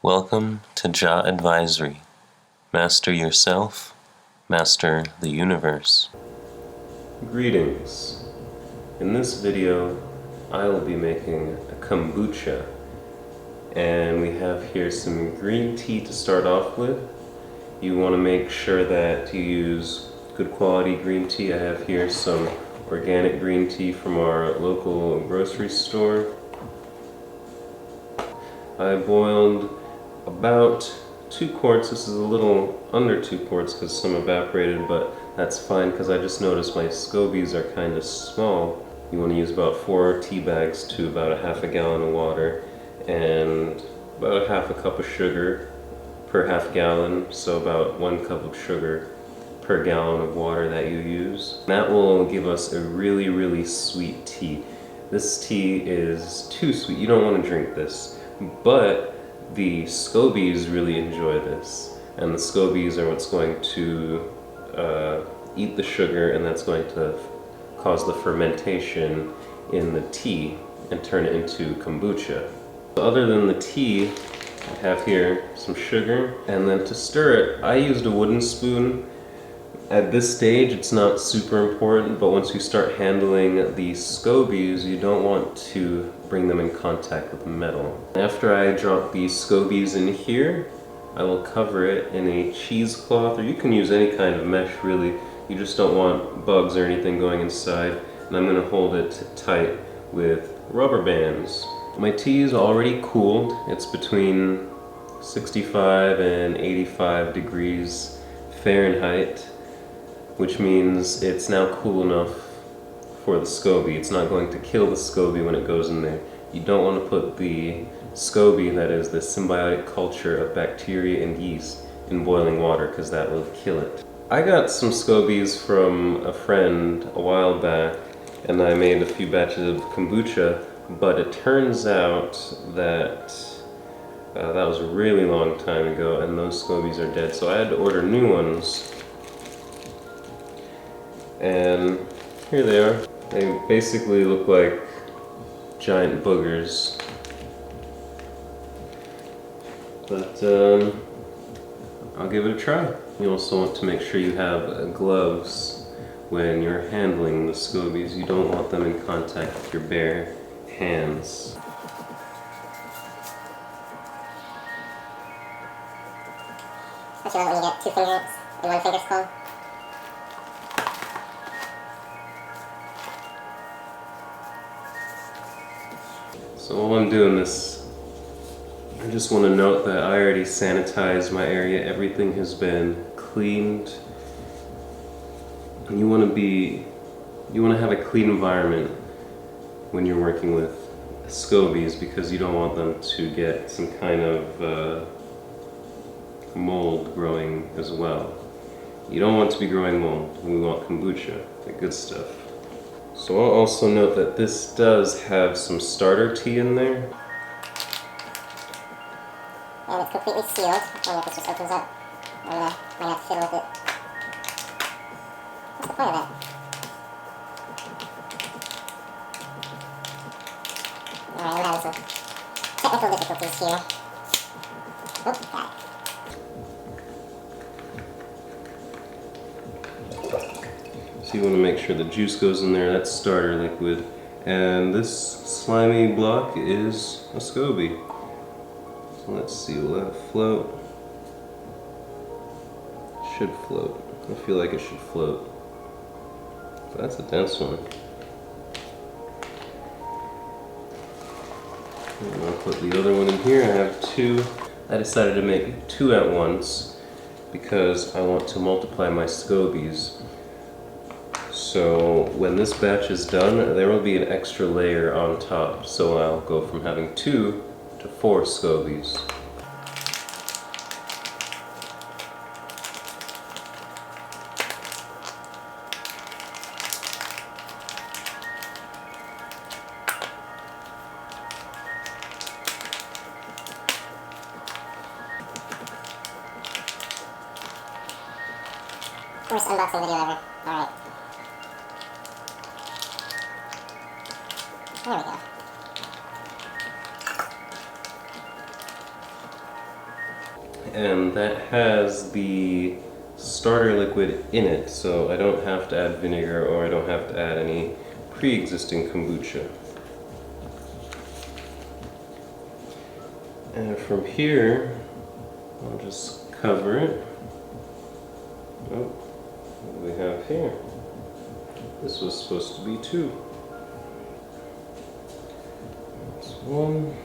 Welcome to Ja Advisory. Master yourself, master the universe. Greetings. In this video, I will be making a kombucha. And we have here some green tea to start off with. You want to make sure that you use good quality green tea. I have here some organic green tea from our local grocery store. I boiled about 2 quarts. This is a little under 2 quarts because some evaporated, but that's fine because I just noticed my scobies are kind of small. You want to use about 4 tea bags to about a half a gallon of water and about half a cup of sugar per half gallon, so about 1 cup of sugar per gallon of water that you use. That will give us a really sweet tea. This tea is too sweet. You don't want to drink this, but the scobies really enjoy this, and the scobies are what's going to eat the sugar, and that's going to cause the fermentation in the tea and turn it into kombucha. Other than the tea, I have here some sugar, and then to stir it, I used a wooden spoon. At this stage, it's not super important, but once you start handling the scobies, you don't want to bring them in contact with metal. After I drop the scobies in here, I will cover it in a cheesecloth, or you can use any kind of mesh really. You just don't want bugs or anything going inside. And I'm going to hold it tight with rubber bands. My tea is already cooled. It's between 65 and 85 degrees Fahrenheit, which means it's now cool enough for the SCOBY. It's not going to kill the SCOBY when it goes in there. You don't want to put the SCOBY, that is the symbiotic culture of bacteria and yeast, in boiling water because that will kill it. I got some SCOBYs from a friend a while back, and I made a few batches of kombucha, but it turns out that that was a really long time ago and those SCOBYs are dead, so I had to order new ones. And here they are. They basically look like giant boogers. But I'll give it a try. You also want to make sure you have gloves when you're handling the scobies. You don't want them in contact with your bare hands. Don't you love it when you get 2 fingers and 1 finger's cold? So while I'm doing this, I just want to note that I already sanitized my area. Everything has been cleaned. And you want to have a clean environment when you're working with scobies because you don't want them to get some kind of mold growing as well. You don't want to be growing mold. We want kombucha, the good stuff. So I'll also note that this does have some starter tea in there. And it's completely sealed. I don't know if this just opens up. I don't know. Might have to fiddle with it. What's the point of that? Alright, I'm having some technical difficulties here. Oh, got it. So you want to make sure the juice goes in there. That's starter liquid. And this slimy block is a SCOBY. So let's see, will that float? It should float. I feel like it should float. So that's a dense one. And I'll put the other one in here. I have 2. I decided to make 2 at once because I want to multiply my scobies. So when this batch is done, there will be an extra layer on top. So I'll go from having 2 to 4 scobies. First unboxing video ever. Alright. There we go. and that has the starter liquid in it, so I don't have to add vinegar or I don't have to add any pre-existing kombucha. And from here, I'll just cover it. Oh, what do we have here? This was supposed to be 2. That's 1.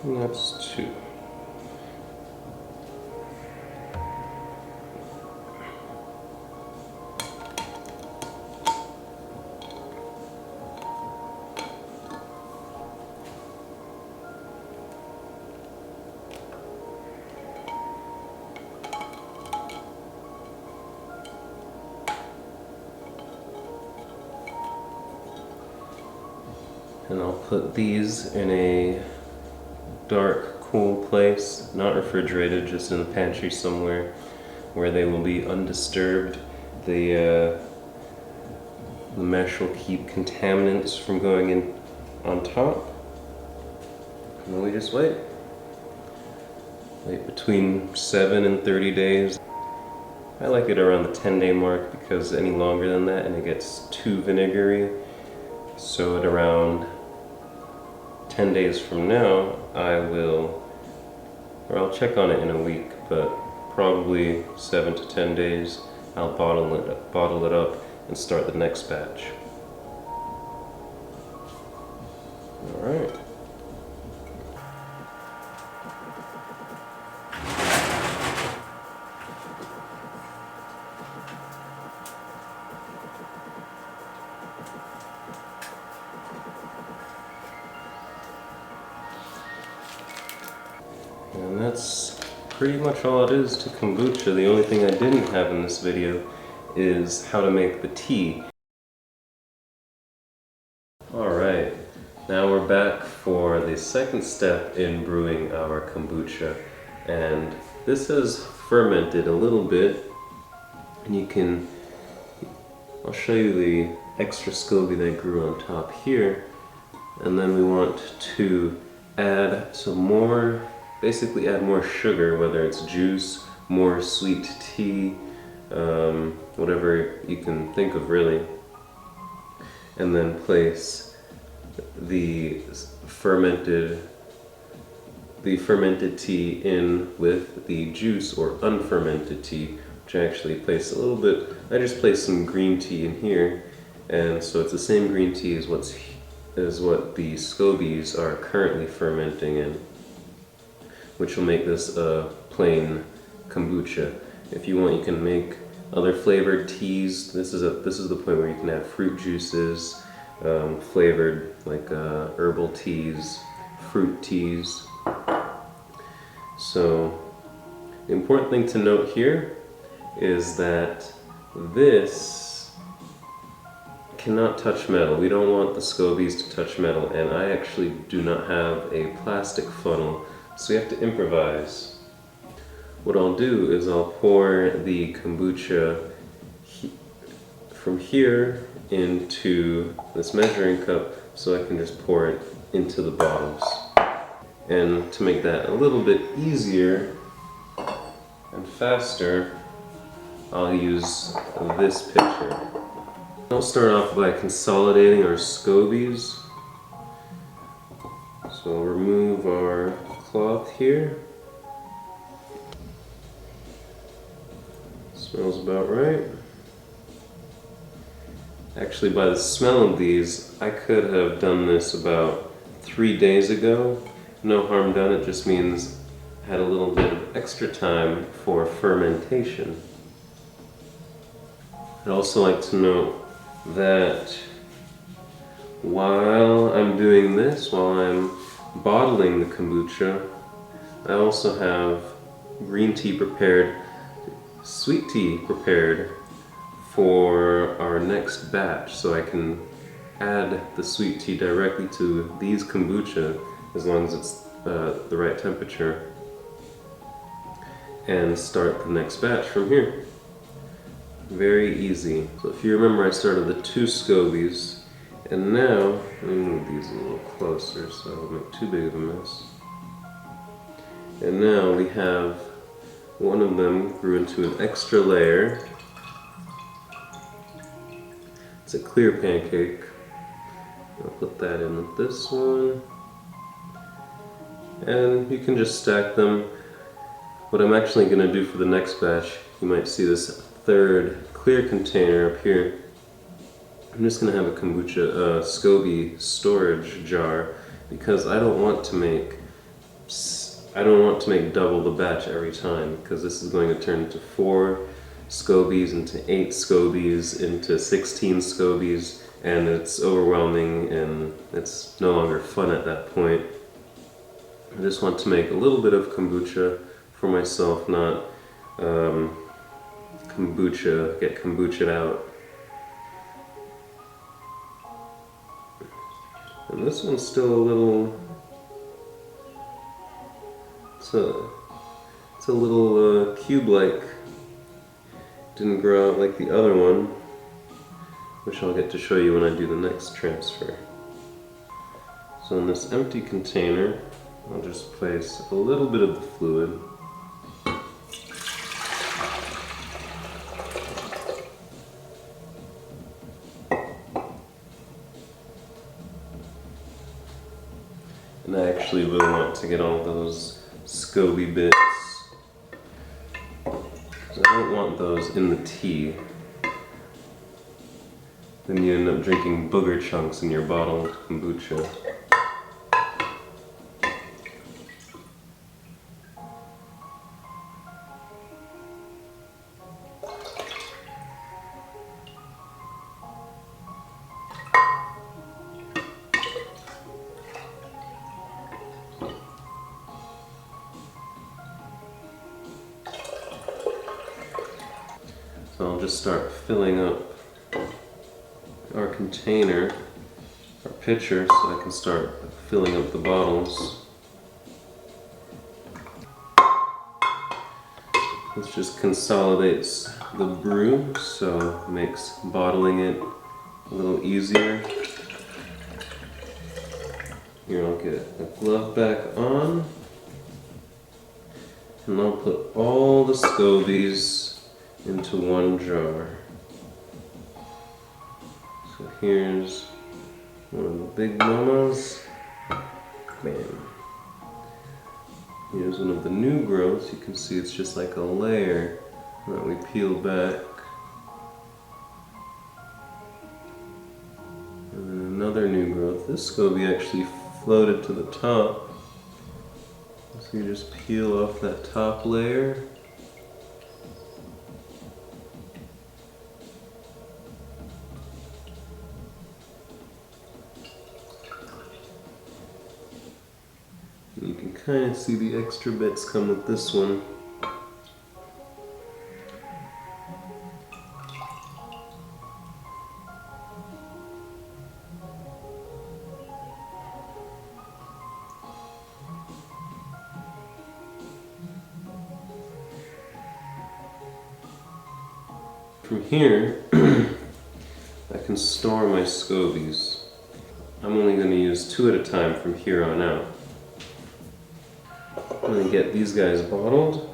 And that's 2. And I'll put these in a dark, cool place, not refrigerated, just in the pantry somewhere where they will be undisturbed. The mesh will keep contaminants from going in on top. And then we just wait. Wait between 7 and 30 days. I like it around the 10-day mark because any longer than that and it gets too vinegary. So at around 10 days from now, I'll check on it in a week, but probably 7 to 10 days, I'll bottle it up and start the next batch. All right. And that's pretty much all it is to kombucha. The only thing I didn't have in this video is how to make the tea. Alright, now we're back for the second step in brewing our kombucha. And this has fermented a little bit. And I'll show you the extra SCOBY that grew on top here. And then we want to add some more, basically add more sugar, whether it's juice, more sweet tea, whatever you can think of really. And then place the fermented tea in with the juice or unfermented tea, which I actually place a little bit. I just placed some green tea in here, and so it's the same green tea as what the SCOBYs are currently fermenting in, which will make this a plain kombucha. If you want, you can make other flavored teas. This is the point where you can add fruit juices, flavored like herbal teas, fruit teas. So the important thing to note here is that this cannot touch metal. We don't want the SCOBYs to touch metal, and I actually do not have a plastic funnel, so we have to improvise. What I'll do is I'll pour the kombucha from here into this measuring cup so I can just pour it into the bottles. And to make that a little bit easier and faster, I'll use this pitcher. I'll start off by consolidating our SCOBYs. So I'll remove our cloth here. Smells about right. Actually, by the smell of these, I could have done this about 3 days ago. No harm done, it just means I had a little bit of extra time for fermentation. I'd also like to note that while I'm doing this, while I'm bottling the kombucha, I also have green tea prepared, sweet tea prepared for our next batch, so I can add the sweet tea directly to these kombucha as long as it's the right temperature, and start the next batch from here. Very easy. So if you remember, I started the 2 SCOBYs, And now, let me move these a little closer so I don't make too big of a mess. And now we have one of them grew into an extra layer. It's a clear pancake. I'll put that in with this one. And you can just stack them. What I'm actually going to do for the next batch, you might see this third clear container up here. I'm just going to have a kombucha SCOBY storage jar because I don't want to make double the batch every time, because this is going to turn into 4 SCOBYs, into 8 SCOBYs, into 16 SCOBYs, and it's overwhelming and it's no longer fun at that point. I just want to make a little bit of kombucha for myself, not get kombucha'd out. And this one's still a little, it's a little cube-like. Didn't grow out like the other one, which I'll get to show you when I do the next transfer. So in this empty container, I'll just place a little bit of the fluid. And I actually really want to get all those SCOBY bits, because I don't want those in the tea. Then you end up drinking booger chunks in your bottled kombucha. So I'll just start filling up our container, our pitcher, so I can start filling up the bottles. This just consolidates the brew, so it makes bottling it a little easier. Here, I'll get the glove back on, and I'll put all the SCOBYs into one jar. So here's one of the big mamas. Bam. Here's one of the new growths. You can see it's just like a layer that we peel back. And then another new growth. This SCOBY actually floated to the top. So you just peel off that top layer. You can kind of see the extra bits come with this one. From here, I can store my SCOBYs. I'm only going to use 2 at a time from here on out. I'm going to get these guys bottled.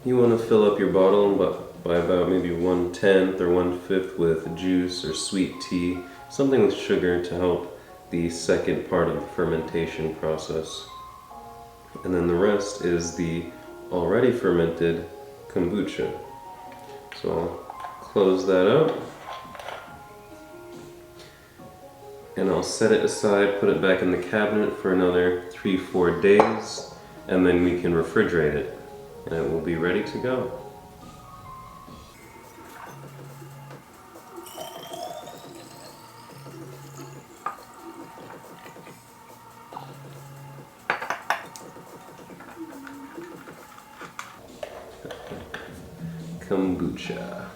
You want to fill up your bottle by about maybe 1/10 or 1/5 with juice or sweet tea, something with sugar to help the second part of the fermentation process. And then the rest is the already fermented kombucha. So I'll close that up. And I'll set it aside, put it back in the cabinet for another 3-4 days, and then we can refrigerate it. And it will be ready to go. Kombucha.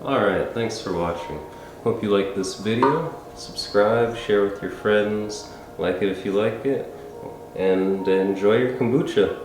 Alright, thanks for watching. Hope you like this video. Subscribe, share with your friends, like it if you like it, and enjoy your kombucha.